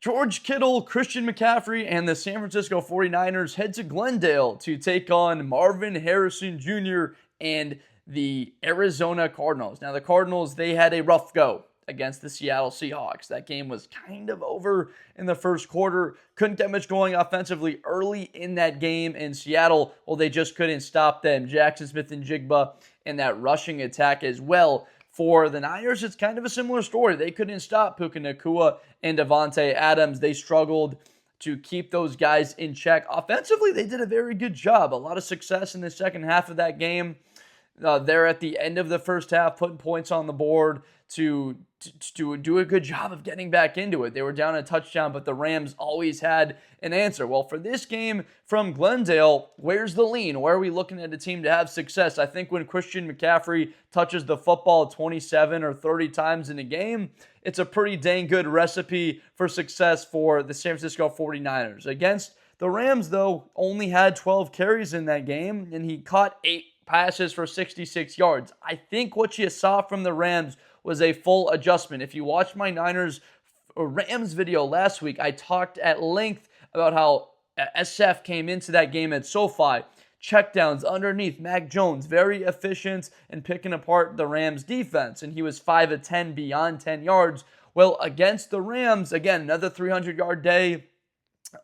George Kittle, Christian McCaffrey, and the San Francisco 49ers head to Glendale to take on Marvin Harrison Jr. and the Arizona Cardinals. Now, the Cardinals, they had a rough go against the Seattle Seahawks. That game was kind of over in the first quarter. Couldn't get much going offensively early in that game. In Seattle, well, they just couldn't stop them. Jaxon Smith-Njigba and that rushing attack as well. For the Niners, it's kind of a similar story. They couldn't stop Puka Nacua and Devontae Adams. They struggled to keep those guys in check. Offensively, they did a very good job. A lot of success in the second half of that game. They're at the end of the first half, putting points on the board to do a good job of getting back into it. They were down a touchdown, but the Rams always had an answer. Well, for this game from Glendale, where's the lean? Where are we looking at a team to have success? I think when Christian McCaffrey touches the football 27 or 30 times in a game, it's a pretty dang good recipe for success for the San Francisco 49ers. Against the Rams, though, only had 12 carries in that game, and he caught 8 passes for 66 yards. I think what you saw from the Rams was a full adjustment. If you watched my Rams video last week, I talked at length about how SF came into that game at SoFi. Checkdowns underneath, Mac Jones, very efficient in picking apart the Rams defense, and he was 5 of 10 beyond 10 yards. Well, against the Rams, again, another 300-yard day,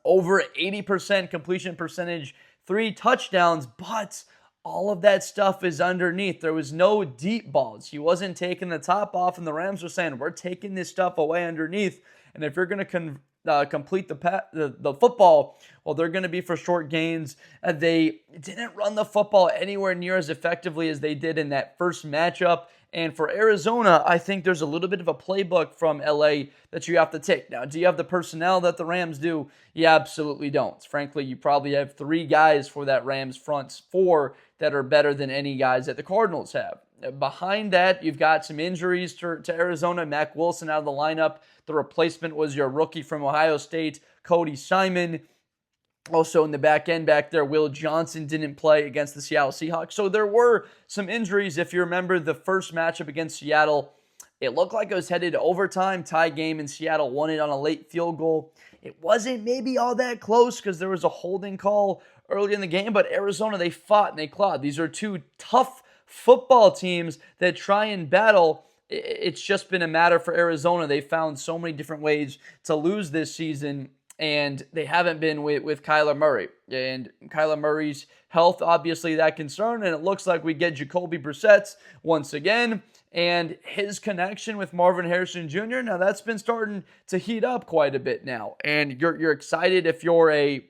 over 80% completion percentage, 3 touchdowns, but all of that stuff is underneath. There was no deep balls. He wasn't taking the top off, and the Rams were saying, we're taking this stuff away underneath, and if you're going to complete the football, well, they're going to be for short gains. They didn't run the football anywhere near as effectively as they did in that first matchup. And for Arizona, I think there's a little bit of a playbook from LA that you have to take. Now, do you have the personnel that the Rams do? You absolutely don't. Frankly, you probably have 3 guys for that Rams front 4 that are better than any guys that the Cardinals have. Behind that, you've got some injuries to Arizona. Mac Wilson out of the lineup. The replacement was your rookie from Ohio State, Cody Simon. Also in the back end back there, Will Johnson didn't play against the Seattle Seahawks. So there were some injuries. If you remember the first matchup against Seattle, it looked like it was headed to overtime, tie game, and Seattle won it on a late field goal. It wasn't maybe all that close because there was a holding call early in the game, but Arizona, they fought and they clawed. These are 2 tough football teams that try and battle. It's just been a matter for Arizona. They found so many different ways to lose this season, and they haven't been with Kyler Murray. And Kyler Murray's health, obviously, that concern, and it looks like we get Jacoby Brissett once again. And his connection with Marvin Harrison Jr., now that's been starting to heat up quite a bit now. And you're excited if you're a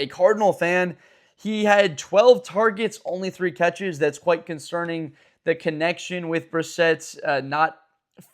Cardinal fan. He had 12 targets, only 3 catches. That's quite concerning. The connection with Brissett not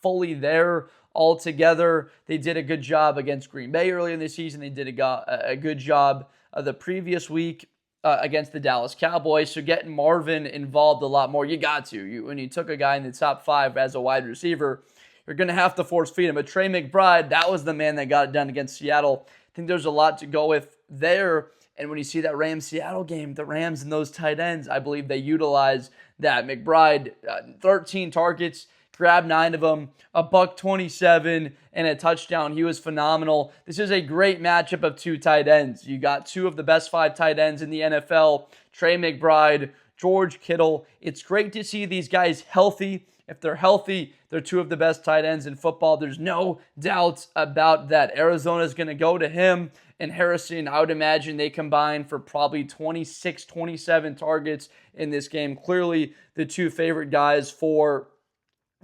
fully there altogether. They did a good job against Green Bay earlier in the season. They did a good job the previous week against the Dallas Cowboys. So getting Marvin involved a lot more, you got to. When you took a guy in the top 5 as a wide receiver, you're going to have to force feed him. But Trey McBride, that was the man that got it done against Seattle. I think there's a lot to go with there. And when you see that Rams-Seattle game, the Rams and those tight ends, I believe they utilize that. McBride, 13 targets, grabbed 9 of them, a $127 and a touchdown. He was phenomenal. This is a great matchup of 2 tight ends. You got 2 of the best 5 tight ends in the NFL, Trey McBride, George Kittle. It's great to see these guys healthy. If they're healthy, they're 2 of the best tight ends in football. There's no doubt about that. Arizona's going to go to him and Harrison. I would imagine they combine for probably 26, 27 targets in this game. Clearly, the 2 favorite guys for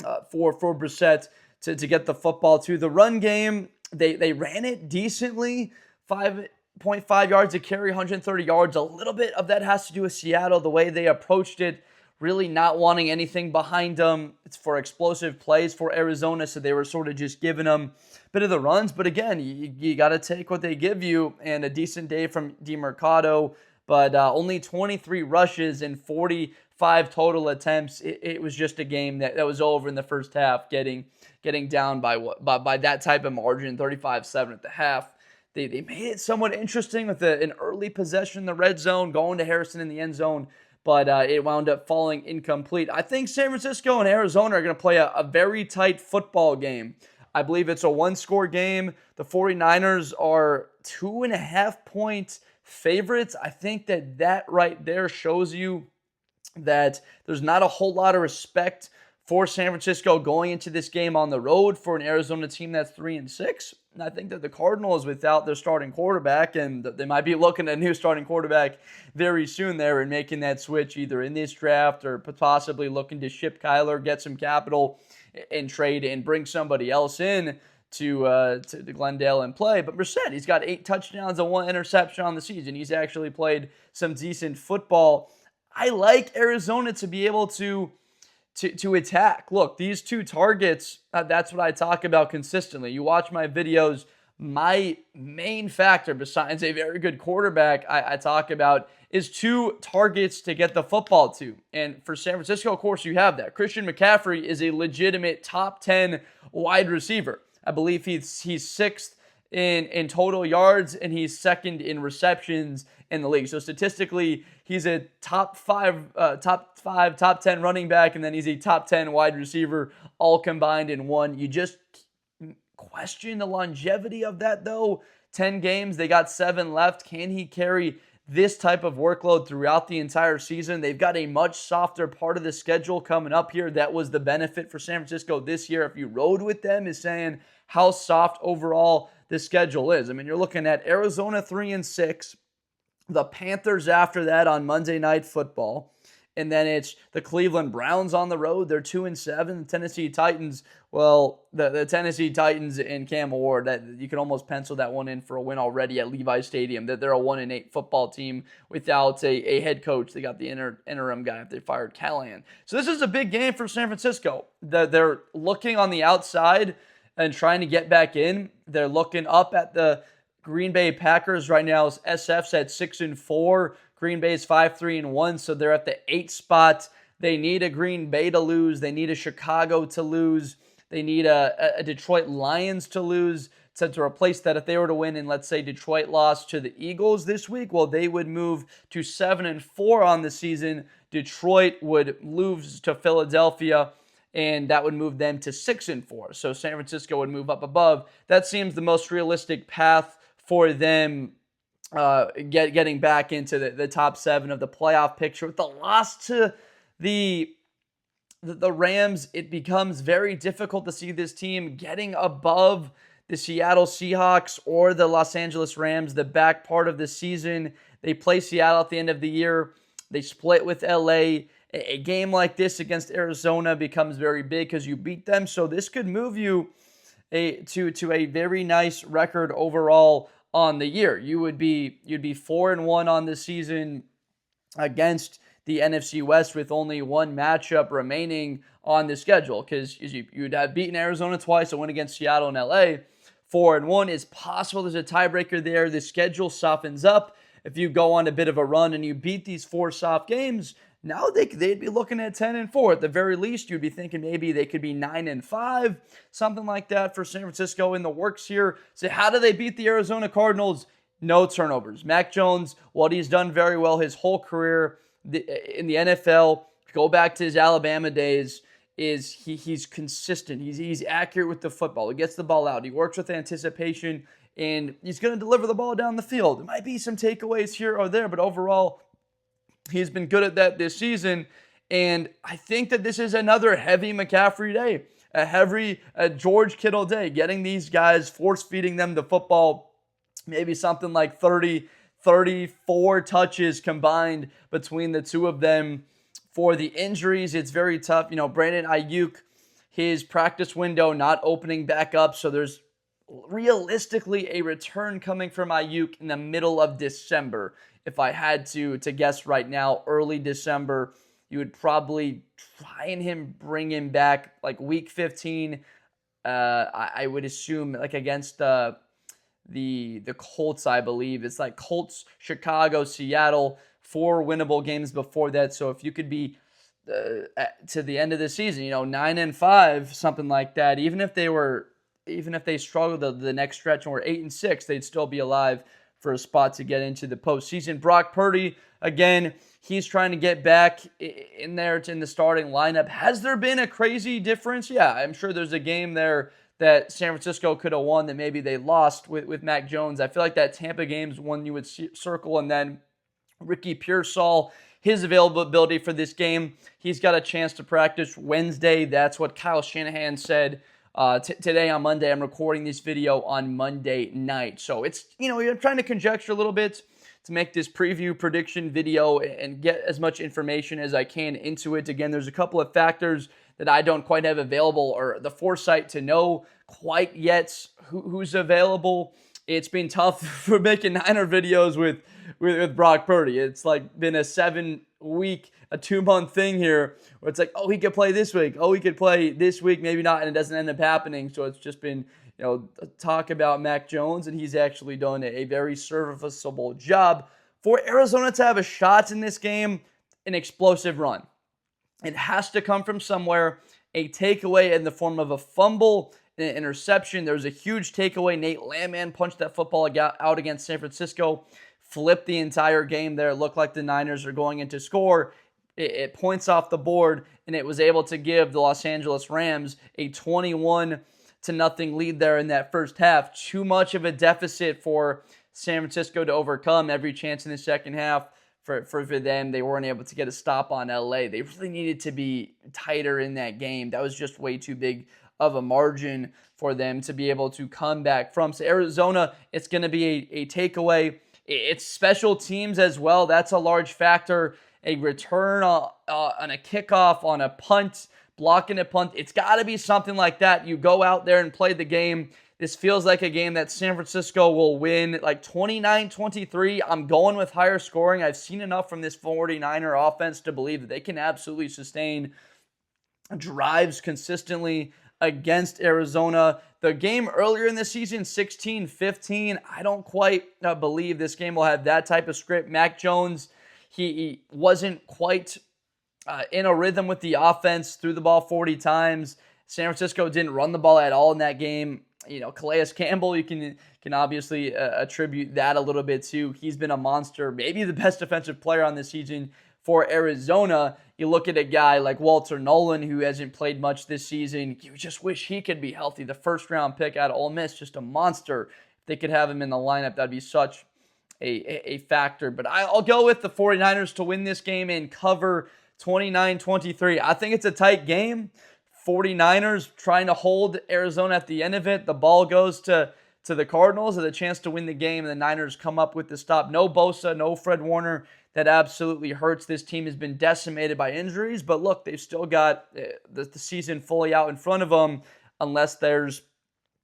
Brissett to get the football to. The run game, they ran it decently, 5.5 yards a carry, 130 yards. A little bit of that has to do with Seattle, the way they approached it, really not wanting anything behind them. It's for explosive plays for Arizona, so they were sort of just giving them a bit of the runs. But again, you got to take what they give you, and a decent day from DeMercado, but only 23 rushes and 45 total attempts. It was just a game that was over in the first half, getting down by that type of margin, 35-7 at the half. They made it somewhat interesting with an early possession in the red zone, going to Harrison in the end zone, but it wound up falling incomplete. I think San Francisco and Arizona are going to play a very tight football game. I believe it's a one-score game. The 49ers are 2.5-point favorites. I think that right there shows you that there's not a whole lot of respect for San Francisco going into this game on the road for an Arizona team that's 3-6. And I think that the Cardinals, without their starting quarterback, and they might be looking at a new starting quarterback very soon there and making that switch either in this draft or possibly looking to ship Kyler, get some capital and trade and bring somebody else in to Glendale and play. But Brissett, he's got 8 touchdowns and 1 interception on the season. He's actually played some decent football. I like Arizona to be able to attack. Look, these 2 targets, that's what I talk about consistently. You watch my videos, my main factor besides a very good quarterback I talk about is 2 targets to get the football to. And for San Francisco, of course, you have that. Christian McCaffrey is a legitimate top 10 wide receiver. I believe he's 6th in total yards, and he's 2nd in receptions in the league. So statistically, he's a top 10 running back, and then he's a top 10 wide receiver, all combined in one. You just question the longevity of that, though. 10 games, they got 7 left. Can he carry this type of workload throughout the entire season? They've got a much softer part of the schedule coming up here. That was the benefit for San Francisco this year. If you rode with them, is saying how soft overall the schedule is. I mean, you're looking at Arizona 3-6, the Panthers after that on Monday Night Football, and then it's the Cleveland Browns on the road. They're 2-7. The Tennessee Titans, well, the Tennessee Titans and Cam Ward, that you can almost pencil that one in for a win already at Levi Stadium. That they're a 1-8 football team without a head coach. They got the interim guy if they fired Callahan. So this is a big game for San Francisco. They're looking on the outside and trying to get back in. They're looking up at the Green Bay Packers right now. SF's at 6-4. Green Bay's 5-3-1, so they're at the 8th spot. They need a Green Bay to lose. They need a Chicago to lose. They need a Detroit Lions to lose to replace that. If they were to win and, let's say, Detroit lost to the Eagles this week, well, they would move to 7-4 on the season. Detroit would lose to Philadelphia, and that would move them to 6-4. So San Francisco would move up above. That seems the most realistic path for them getting back into the top 7 of the playoff picture. With the loss to the Rams, it becomes very difficult to see this team getting above the Seattle Seahawks or the Los Angeles Rams the back part of the season. They play Seattle at the end of the year. They split with LA. A game like this against Arizona becomes very big because you beat them. So this could move you to a very nice record overall on the year. You'd be 4-1 on the season against the NFC West with only one matchup remaining on the schedule, because you'd have beaten Arizona twice, a win against Seattle and LA. 4-1 is possible. There's a tiebreaker there. The schedule softens up. If you go on a bit of a run and you beat these 4 soft games, now they'd be looking at 10-4. At the very least, you'd be thinking maybe they could be 9-5, something like that for San Francisco in the works here. So how do they beat the Arizona Cardinals? No turnovers. Mac Jones, what he's done very well his whole career in the NFL, go back to his Alabama days, is he's consistent. He's accurate with the football. He gets the ball out. He works with anticipation, and he's going to deliver the ball down the field. There might be some takeaways here or there, but overall, he's been good at that this season, and I think that this is another heavy McCaffrey day, a heavy George Kittle day, getting these guys, force-feeding them the football, maybe something like 34 touches combined between the two of them. For the injuries, it's very tough. Brandon Ayuk, his practice window not opening back up, so there's realistically a return coming from Ayuk in the middle of December. If I had to guess right now, early December, you would probably try and bring him back like week 15. I would assume like against the Colts, I believe. It's like Colts, Chicago, Seattle, 4 winnable games before that. So if you could be to the end of the season, 9-5, something like that, even if they struggled the next stretch and were 8-6, they'd still be alive for a spot to get into the postseason. Brock Purdy, again, he's trying to get back in there in the starting lineup. Has there been a crazy difference? Yeah, I'm sure there's a game there that San Francisco could have won that maybe they lost with Mac Jones. I feel like that Tampa game's one you would circle, and then Ricky Pearsall, his availability for this game. He's got a chance to practice Wednesday. That's what Kyle Shanahan said today on Monday. I'm recording this video on Monday night. So it's, you're trying to conjecture a little bit to make this preview prediction video and get as much information as I can into it. Again, there's a couple of factors that I don't quite have available or the foresight to know quite yet who's available. It's been tough for making Niner videos with Brock Purdy. It's like been a 7-week, a 2-month thing here where it's like, oh, he could play this week. Oh, he could play this week, maybe not, and it doesn't end up happening. So it's just been, talk about Mac Jones, and he's actually done a very serviceable job for Arizona to have a shot in this game, an explosive run. It has to come from somewhere, a takeaway in the form of a fumble, an interception. There was a huge takeaway. Nate Landman punched that football out against San Francisco, flipped the entire game there. It looked like the Niners are going in to score. It points off the board, and it was able to give the Los Angeles Rams a 21-0 lead there in that first half. Too much of a deficit for San Francisco to overcome. Every chance in the second half for them, they weren't able to get a stop on LA. They really needed to be tighter in that game. That was just way too big of a margin for them to be able to come back from. So Arizona, it's going to be a takeaway. It's special teams as well. That's a large factor. A return on a kickoff, on a punt, blocking a punt. It's got to be something like that. You go out there and play the game. This feels like a game that San Francisco will win like 29-23. I'm going with higher scoring. I've seen enough from this 49er offense to believe that they can absolutely sustain drives consistently against Arizona. The game earlier in the season, 16-15, I don't quite believe this game will have that type of script. Mac Jones, he wasn't quite in a rhythm with the offense, threw the ball 40 times. San Francisco didn't run the ball at all in that game. Calais Campbell, you can obviously attribute that a little bit to. He's been a monster, maybe the best defensive player on this season for Arizona. You look at a guy like Walter Nolan, who hasn't played much this season. You just wish he could be healthy. The first-round pick out of Ole Miss, just a monster. If they could have him in the lineup, that'd be such a factor. But I'll go with the 49ers to win this game and cover 29-23. I think it's a tight game. 49ers trying to hold Arizona at the end of it. The ball goes to the Cardinals with a chance to win the game, and the Niners come up with the stop. No Bosa, no Fred Warner. That absolutely hurts. This team has been decimated by injuries, but look, they've still got the season fully out in front of them unless there's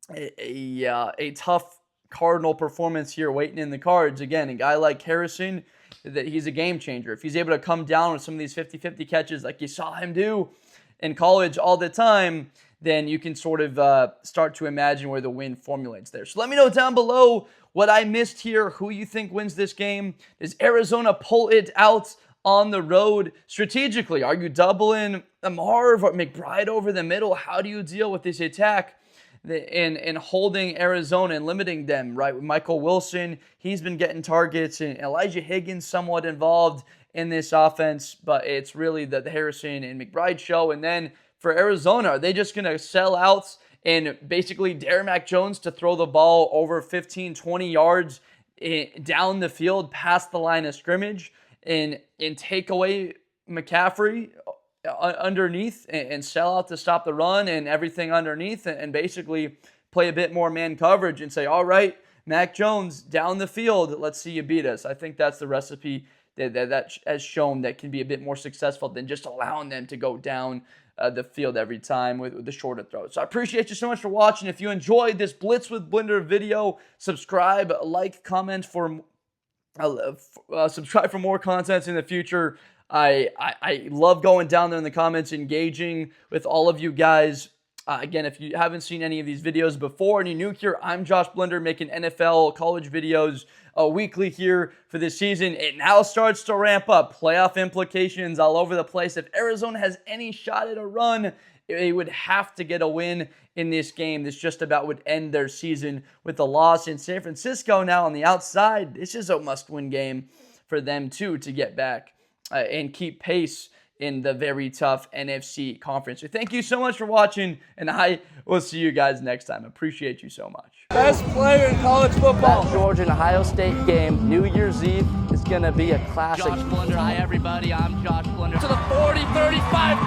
a tough Cardinal performance here waiting in the cards. Again, a guy like Harrison, that he's a game changer. If he's able to come down with some of these 50-50 catches like you saw him do in college all the time, then you can sort of start to imagine where the win formulates there. So let me know down below what I missed here, who you think wins this game. Does Arizona pull it out on the road strategically? Are you doubling Marv or McBride over the middle? How do you deal with this attack and holding Arizona and limiting them, right? With Michael Wilson, he's been getting targets, and Elijah Higgins somewhat involved in this offense, but it's really the Harrison and McBride show. And then for Arizona, are they just going to sell out and basically dare Mac Jones to throw the ball over 15, 20 yards down the field past the line of scrimmage and take away McCaffrey underneath and sell out to stop the run and everything underneath and basically play a bit more man coverage and say, all right, Mac Jones down the field, let's see you beat us. I think that's the recipe that has shown that can be a bit more successful than just allowing them to go down the field every time with the shorter throws. So I appreciate you so much for watching. If you enjoyed this Blitz with Blender video, subscribe, like, comment subscribe for more content in the future. I love going down there in the comments, engaging with all of you guys. Again, if you haven't seen any of these videos before and you're new here, I'm Josh Blender, making NFL college videos weekly here for this season. It now starts to ramp up. Playoff implications all over the place. If Arizona has any shot at a run, they would have to get a win in this game. This just about would end their season with a loss. In San Francisco now on the outside, this is a must-win game for them too to get back and keep pace in the very tough NFC conference. So thank you so much for watching, and I will see you guys next time. Appreciate you so much. Best player in college football. That Georgia and Ohio State game, New Year's Eve, is going to be a classic. Josh Blunder. Hi, everybody. I'm Josh Blunder. To the 40, 35,